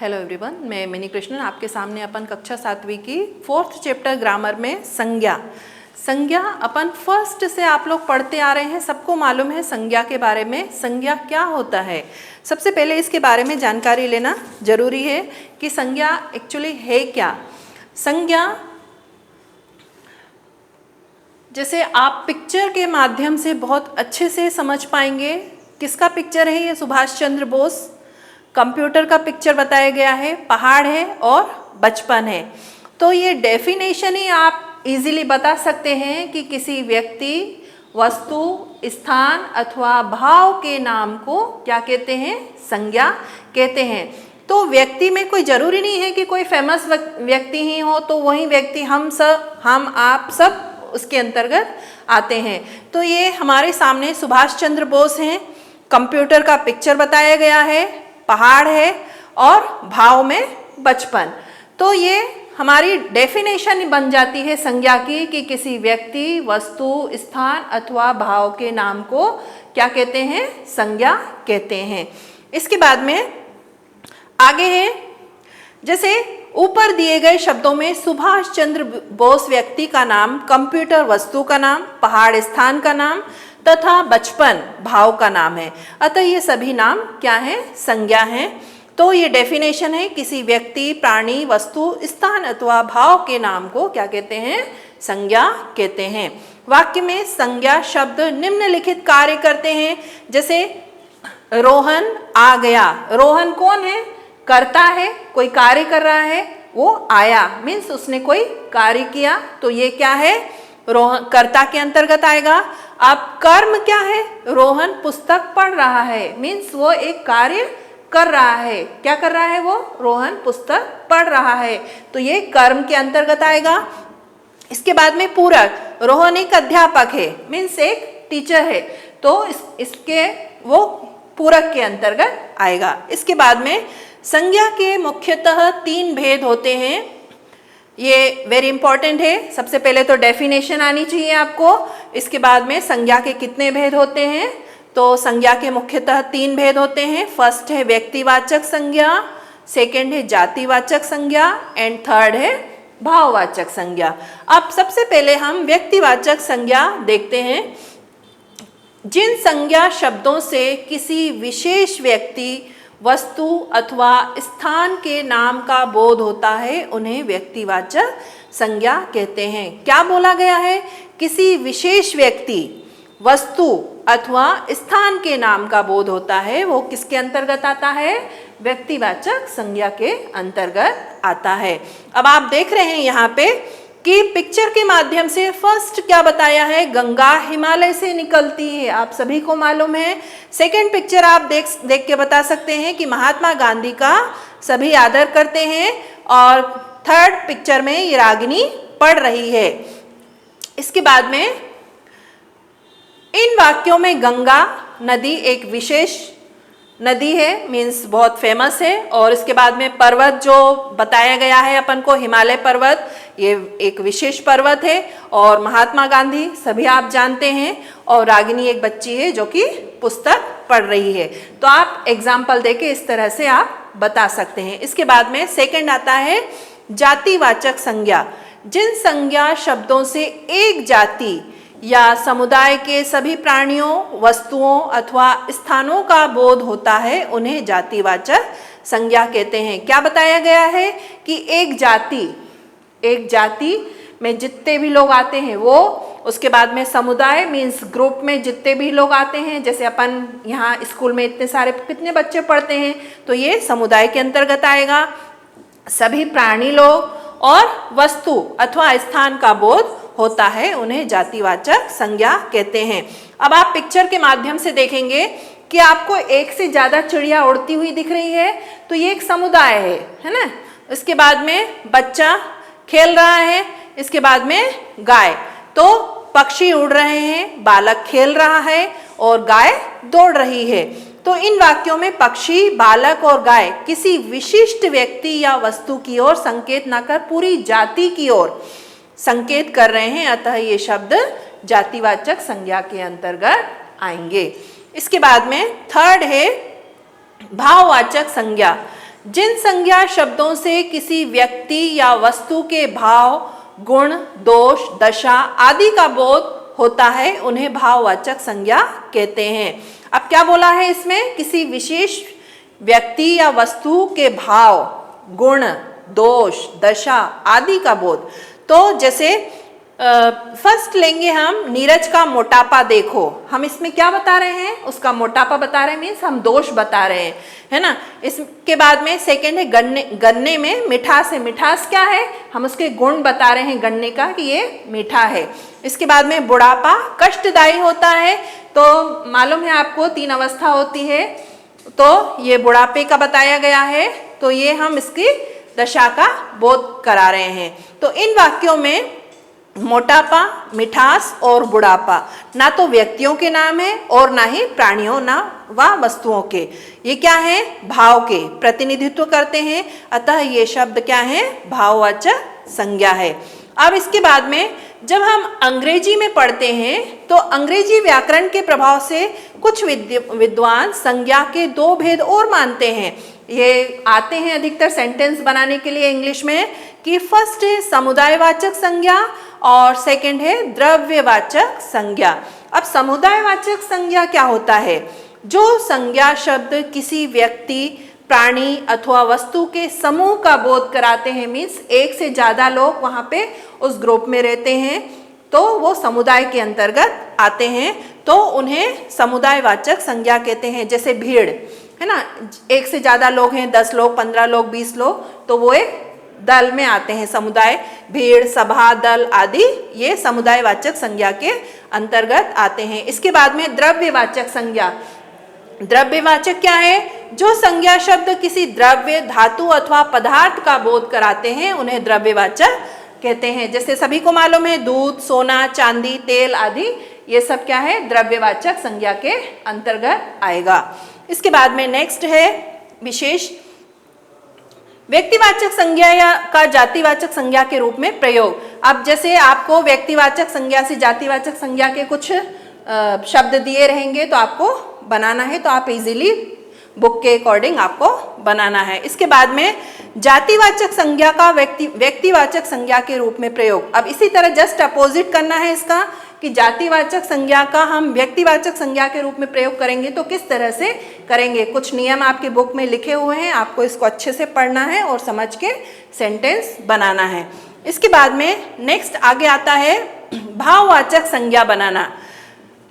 Hello everyone, मैं mini Krishnan आपके सामने अपन कक्षा 7वीं की 4th चैप्टर ग्रामर में संज्ञा अपन फर्स्ट से आप लोग पढ़ते आ रहे हैं। सबको मालूम है संज्ञा के बारे में। संज्ञा क्या होता है, सबसे पहले इसके बारे में जानकारी लेना जरूरी है कि संज्ञा एक्चुअली है क्या। संज्ञा जैसे आप पिक्चर के माध्यम से बहुत अच्छे से समझ पाएंगे। किसका पिक्चर है ये? सुभाष चंद्र बोस। कंप्यूटर का पिक्चर बताया गया है, पहाड़ है और बचपन है। तो ये डेफिनेशन ही आप इजीली बता सकते हैं कि किसी व्यक्ति, वस्तु, स्थान अथवा भाव के नाम को क्या कहते हैं? संज्ञा कहते हैं। तो व्यक्ति में कोई जरूरी नहीं है कि कोई फेमस व्यक्ति ही हो तो वही व्यक्ति हम आप सब उसके अंतर्गत आते हैं। तो ये हमारे सामने सुभाष चंद्र बोस हैं, कंप्यूटर का पिक्चर बताया गया है, पहाड़ है और भाव में बचपन। तो ये हमारी डेफिनेशन बन जाती है संज्ञा की कि किसी व्यक्ति, वस्तु, स्थान अथवा भाव के नाम को क्या कहते हैं? संज्ञा कहते हैं। इसके बाद में आगे है, जैसे ऊपर दिए गए शब्दों में सुभाष चंद्र बोस व्यक्ति का नाम, कंप्यूटर वस्तु का नाम, पहाड़ स्थान का नाम तथा बचपन भाव का नाम है। अतः ये सभी नाम क्या है? संज्ञा हैं। तो ये डेफिनेशन है, किसी व्यक्ति, प्राणी, वस्तु, स्थान अथवा भाव के नाम को क्या कहते हैं? संज्ञा कहते हैं। वाक्य में संज्ञा शब्द निम्नलिखित कार्य करते हैं। जैसे रोहन आ गया। रोहन कौन है? करता है, कोई कार्य कर रहा है, वो आया मीन्स उसने कोई कार्य किया, तो ये क्या है? रोहन कर्ता के अंतर्गत आएगा। अब कर्म क्या है? रोहन पुस्तक पढ़ रहा है मीन्स वो एक कार्य कर रहा है। क्या कर रहा है वो? रोहन पुस्तक पढ़ रहा है, तो ये कर्म के अंतर्गत आएगा। इसके बाद में पूरक। रोहन एक अध्यापक है मीन्स एक टीचर है, तो इसके वो पूरक के अंतर्गत आएगा। इसके बाद में संज्ञा के मुख्यतः 3 भेद होते हैं। ये वेरी इंपॉर्टेंट है। सबसे पहले तो डेफिनेशन आनी चाहिए आपको। इसके बाद में संज्ञा के कितने भेद होते हैं? तो संज्ञा के मुख्यतः 3 भेद होते हैं। फर्स्ट है व्यक्तिवाचक संज्ञा, सेकंड है जातिवाचक संज्ञा एंड थर्ड है भाववाचक संज्ञा। अब सबसे पहले हम व्यक्तिवाचक संज्ञा देखते हैं। जिन संज्ञा शब्दों से किसी विशेष व्यक्ति, वस्तु अथवा स्थान के नाम का बोध होता है उन्हें व्यक्तिवाचक संज्ञा कहते हैं। क्या बोला गया है? किसी विशेष व्यक्ति, वस्तु अथवा स्थान के नाम का बोध होता है, वो किसके अंतर्गत आता है? व्यक्तिवाचक संज्ञा के अंतर्गत आता है। अब आप देख रहे हैं यहाँ पे कि पिक्चर के माध्यम से फर्स्ट क्या बताया है? गंगा हिमालय से निकलती है, आप सभी को मालूम है। सेकंड पिक्चर आप देख के बता सकते हैं कि महात्मा गांधी का सभी आदर करते हैं, और थर्ड पिक्चर में ये रागिनी पढ़ रही है। इसके बाद में इन वाक्यों में गंगा नदी एक विशेष नदी है मीन्स बहुत फेमस है, और इसके बाद में पर्वत जो बताया गया है अपन को, हिमालय पर्वत, ये एक विशेष पर्वत है, और महात्मा गांधी सभी आप जानते हैं, और रागिनी एक बच्ची है जो कि पुस्तक पढ़ रही है। तो आप एग्जाम्पल देके इस तरह से आप बता सकते हैं। इसके बाद में सेकंड आता है जातिवाचक संज्ञा। जिन संज्ञा शब्दों से एक जाति या समुदाय के सभी प्राणियों, वस्तुओं अथवा स्थानों का बोध होता है उन्हें जातिवाचक संज्ञा कहते हैं। क्या बताया गया है कि एक जाति में जितने भी लोग आते हैं वो, उसके बाद में समुदाय मीन्स ग्रुप में जितने भी लोग आते हैं, जैसे अपन यहाँ स्कूल में इतने सारे कितने बच्चे पढ़ते हैं, तो ये समुदाय के अंतर्गत आएगा। सभी प्राणी लोग और वस्तु अथवा स्थान का बोध होता है उन्हें जातिवाचक संज्ञा कहते हैं। अब आप पिक्चर के माध्यम से देखेंगे कि आपको एक से ज्यादा चिड़िया उड़ती हुई दिख रही है, तो ये एक समुदाय है ना। इसके बाद में बच्चा खेल रहा है, इसके बाद में गाय, तो पक्षी उड़ रहे हैं, बालक खेल रहा है और गाय दौड़ रही है। तो इन वाक्यों में पक्षी, बालक और गाय किसी विशिष्ट व्यक्ति या वस्तु की ओर संकेत न कर पूरी जाति की ओर संकेत कर रहे हैं, अतः ये शब्द जातिवाचक संज्ञा के अंतर्गत आएंगे। इसके बाद में थर्ड है भाववाचक संज्ञा। जिन संज्ञा शब्दों से किसी व्यक्ति या वस्तु के भाव, गुण, दोष, दशा आदि का बोध होता है उन्हें भाववाचक संज्ञा कहते हैं। अब क्या बोला है इसमें? किसी विशेष व्यक्ति या वस्तु के भाव, गुण, दोष, दशा आदि का बोध। तो जैसे फर्स्ट लेंगे हम नीरज का मोटापा देखो, हम इसमें क्या बता रहे हैं? उसका मोटापा बता रहे हैं, मीन्स हम दोष बता रहे हैं, है ना। इसके बाद में सेकंड है गन्ने में मिठास है। मिठास क्या है? हम उसके गुण बता रहे हैं गन्ने का कि ये मीठा है। इसके बाद में बुढ़ापा कष्टदायी होता है, तो मालूम है आपको 3 अवस्था होती है, तो ये बुढ़ापे का बताया गया है, तो ये हम इसकी दशा का बोध करा रहे हैं। तो इन वाक्यों में मोटापा, मिठास और बुढ़ापा ना तो व्यक्तियों के नाम है और ना ही प्राणियों ना व वस्तुओं के, ये क्या है? भाव के प्रतिनिधित्व करते हैं, अतः ये शब्द क्या है? भाववाचक संज्ञा है। अब इसके बाद में जब हम अंग्रेजी में पढ़ते हैं तो अंग्रेजी व्याकरण के प्रभाव से कुछ विद्वान संज्ञा के 2 भेद और मानते हैं। ये आते हैं अधिकतर सेंटेंस बनाने के लिए इंग्लिश में, कि फर्स्ट है समुदायवाचक संज्ञा और सेकंड है द्रव्यवाचक संज्ञा। अब समुदायवाचक संज्ञा क्या होता है? जो संज्ञा शब्द किसी व्यक्ति, प्राणी अथवा वस्तु के समूह का बोध कराते हैं, मीन्स एक से ज्यादा लोग वहां पे उस ग्रुप में रहते हैं, तो वो समुदाय के अंतर्गत आते हैं, तो उन्हें समुदायवाचक संज्ञा कहते हैं। जैसे भीड़ है ना, एक से ज्यादा लोग हैं, 10 लोग, 15 लोग, 20 लोग, तो वो एक दल में आते हैं। समुदाय, भीड़, सभा, दल आदि ये समुदायवाचक संज्ञा के अंतर्गत आते हैं। इसके बाद में द्रव्यवाचक संज्ञा। द्रव्यवाचक क्या है? जो संज्ञा शब्द किसी द्रव्य, धातु अथवा पदार्थ का बोध कराते हैं उन्हें द्रव्यवाचक कहते हैं। जैसे सभी को मालूम है दूध, सोना, चांदी, तेल आदि, ये सब क्या है? द्रव्यवाचक संज्ञा के अंतर्गत आएगा। इसके बाद में नेक्स्ट है विशेष व्यक्तिवाचक संज्ञा या का जातिवाचक संज्ञा के रूप में प्रयोग। अब जैसे आपको व्यक्तिवाचक संज्ञा से जातिवाचक संज्ञा के कुछ शब्द दिए रहेंगे तो आपको बनाना है, तो आप इजीली बुक के अकॉर्डिंग आपको बनाना है। इसके बाद में जातिवाचक संज्ञा का व्यक्तिवाचक संज्ञा के रूप में प्रयोग। अब इसी तरह जस्ट अपोजिट करना है इसका, कि जातिवाचक संज्ञा का हम व्यक्तिवाचक संज्ञा के रूप में प्रयोग करेंगे तो किस तरह से करेंगे। कुछ नियम आपके बुक में लिखे हुए हैं, आपको इसको अच्छे से पढ़ना है और समझ के सेंटेंस बनाना है। इसके बाद में नेक्स्ट आगे आता है भाववाचक संज्ञा बनाना।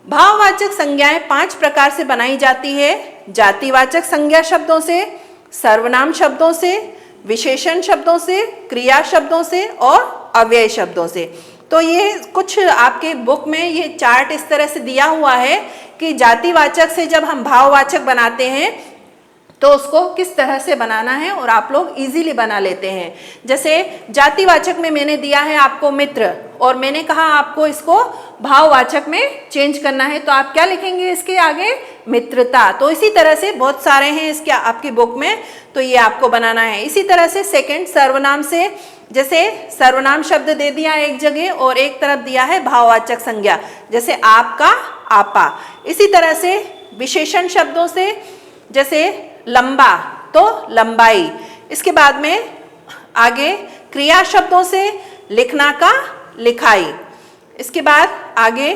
भाववाचक संज्ञाएं 5 प्रकार से बनाई जाती है। जातिवाचक संज्ञा शब्दों से, सर्वनाम शब्दों से, विशेषण शब्दों से, क्रिया शब्दों से और अव्यय शब्दों से। तो ये कुछ आपके बुक में ये चार्ट इस तरह से दिया हुआ है कि जातिवाचक से जब हम भाववाचक बनाते हैं तो उसको किस तरह से बनाना है और आप लोग इजीली बना लेते हैं। जैसे जातिवाचक में मैंने दिया है आपको मित्र, और मैंने कहा आपको इसको भाववाचक में चेंज करना है, तो आप क्या लिखेंगे इसके आगे? मित्रता। तो इसी तरह से बहुत सारे हैं इसके आपकी बुक में, तो ये आपको बनाना है। इसी तरह से सेकंड सर्वनाम से, जैसे सर्वनाम शब्द दे दिया एक जगह और एक तरफ दिया है भाववाचक संज्ञा, जैसे आपका, आपा। इसी तरह से विशेषण शब्दों से, जैसे लंबा तो लंबाई। इसके बाद में आगे क्रिया शब्दों से लिखना का लिखाई। इसके बाद आगे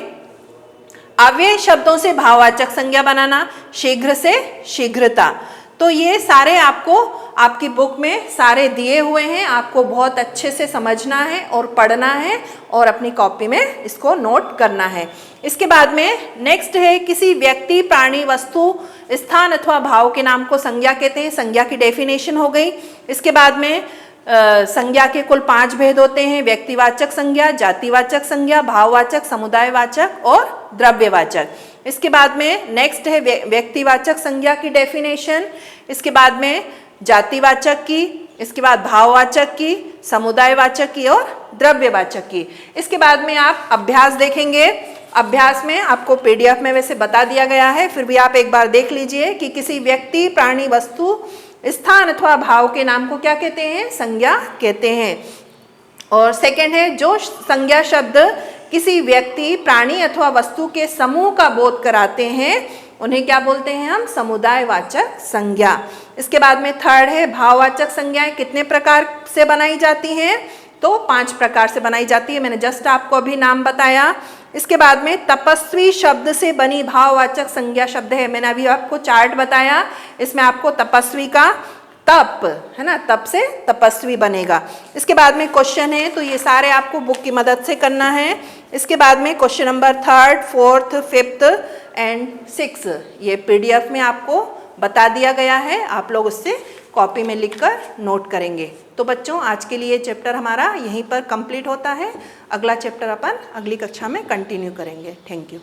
अव्यय शब्दों से भाववाचक संज्ञा बनाना, शीघ्र से शीघ्रता। तो ये सारे आपको आपकी बुक में सारे दिए हुए हैं, आपको बहुत अच्छे से समझना है और पढ़ना है और अपनी कॉपी में इसको नोट करना है। इसके बाद में नेक्स्ट है किसी व्यक्ति, प्राणी, वस्तु, स्थान अथवा भाव के नाम को संज्ञा कहते हैं। संज्ञा की डेफिनेशन हो गई। इसके बाद में संज्ञा के कुल 5 भेद होते हैं: व्यक्तिवाचक संज्ञा, जातिवाचक संज्ञा, भाववाचक, समुदायवाचक और द्रव्यवाचक। इसके बाद में नेक्स्ट है व्यक्तिवाचक संज्ञा की डेफिनेशन, इसके बाद में जातिवाचक की, इसके बाद भाववाचक की, समुदायवाचक की और द्रव्यवाचक की। इसके बाद में आप अभ्यास देखेंगे। अभ्यास में आपको PDF में वैसे बता दिया गया है, फिर भी आप एक बार देख लीजिए कि किसी व्यक्ति, प्राणी, वस्तु, स्थान अथवा भाव के नाम को क्या कहते हैं? संज्ञा कहते हैं। और सेकंड है जो संज्ञा शब्द किसी व्यक्ति, प्राणी अथवा वस्तु के समूह का बोध कराते हैं उन्हें क्या बोलते हैं हम? समुदायवाचक संज्ञा। इसके बाद में थर्ड है भाववाचक संज्ञाएं कितने प्रकार से बनाई जाती हैं? तो 5 प्रकार से बनाई जाती है, मैंने जस्ट आपको अभी नाम बताया। इसके बाद में तपस्वी शब्द से बनी भाववाचक संज्ञा शब्द है, मैंने अभी आपको चार्ट बताया, इसमें आपको तपस्वी का तप है ना, तप से तपस्वी बनेगा। इसके बाद में क्वेश्चन है, तो ये सारे आपको बुक की मदद से करना है। इसके बाद में क्वेश्चन नंबर 3, 4, 5 एंड 6 ये PDF में आपको बता दिया गया है, आप लोग उससे कॉपी में लिखकर नोट करेंगे। तो बच्चों आज के लिए चैप्टर हमारा यहीं पर कंप्लीट होता है, अगला चैप्टर अपन अगली कक्षा में कंटिन्यू करेंगे। Thank you.